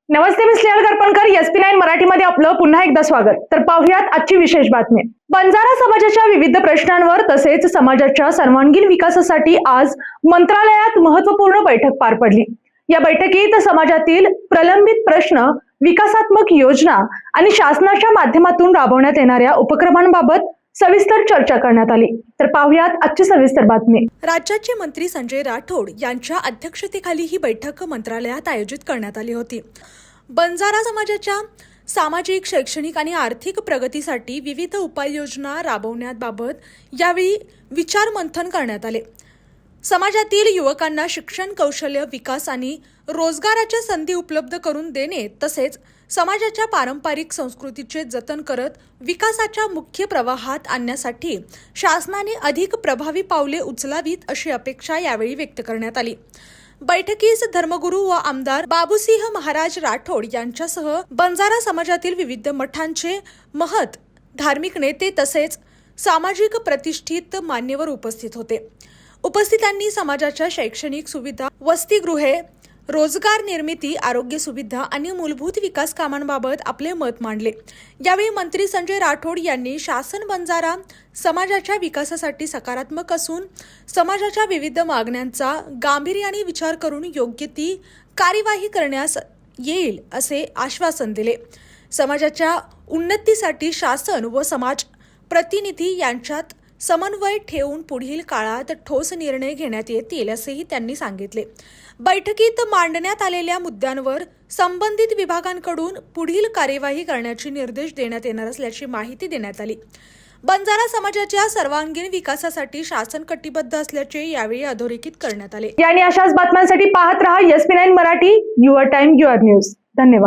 नमस्ते, मी Snehal करपणकर. SP9 मराठीमध्ये आपलं पुन्हा एकदा स्वागत. तर पाहूयात आजची विशेष बातमी. बंजारा समाजाच्या विविध प्रश्नांवर तसेच समाजाच्या सर्वांगीण विकासासाठी आज मंत्रालयात महत्त्वपूर्ण बैठक पार पडली. या बैठकीत समाजातील प्रलंबित प्रश्न, विकासात्मक योजना आणि शासनाच्या माध्यमातून राबवण्यात येणाऱ्या उपक्रमांबाबत सविस्तर चर्चा करण्यात आली. तर पाहूयात आजची सविस्तर बातमी. राज्याचे मंत्री संजय राठोड यांच्या अध्यक्षतेखाली ही बैठक मंत्रालयात आयोजित करण्यात आली होती. बंजारा समाजाच्या सामाजिक, शैक्षणिक आणि आर्थिक प्रगतीसाठी विविध उपाययोजना राबवण्याबाबत यावेळी विचार मंथन करण्यात आले. समाजातील युवकांना शिक्षण, कौशल्य विकास आणि रोजगाराच्या संधी उपलब्ध करून देणे तसेच समाजाच्या पारंपरिक संस्कृतीचे जतन करत विकासाच्या मुख्य प्रवाहात आणण्यासाठी शासनाने अधिक प्रभावी पावले उचलावीत अशी अपेक्षा यावेळी व्यक्त करण्यात आली. बैठकीस धर्मगुरू व आमदार बाबूसिंह महाराज राठोड यांच्यासह बंजारा समाजातील विविध मठांचे महंत, धार्मिक नेते तसेच सामाजिक प्रतिष्ठित मान्यवर उपस्थित होते. उपस्थितांनी समाजाच्या शैक्षणिक सुविधा, वसतिगृहे, रोजगार निर्मिती, आरोग्य सुविधा आणि मूलभूत विकास कामांबाबत आपले मत मांडले. यावेळी मंत्री संजय राठोड यांनी शासन बंजारा समाजाच्या विकासासाठी सकारात्मक असून समाजाच्या विविध मागण्यांचा गांभीर्याने विचार करून योग्य ती कार्यवाही करण्यास येईल असे आश्वासन दिले. समाजाच्या उन्नतीसाठी शासन व समाज प्रतिनिधी यांच्यात समन्वय ठेवून पुढील काळात ठोस निर्णय घेण्यात येतील असेही त्यांनी सांगितले. बैठकीत मांडण्यात आलेल्या मुद्द्यांवर संबंधित विभागांकडून पुढील कार्यवाही करण्याचे निर्देश देण्यात येणार असल्याची माहिती देण्यात आली. बंजारा समाजाच्या सर्वांगीण विकासासाठी शासन कटिबद्ध असल्याचे यावेळी अधोरेखित करण्यात आले. आणि अशाच बातम्यांसाठी पाहत रहा SP9 Marathi. Your time, your news. धन्यवाद.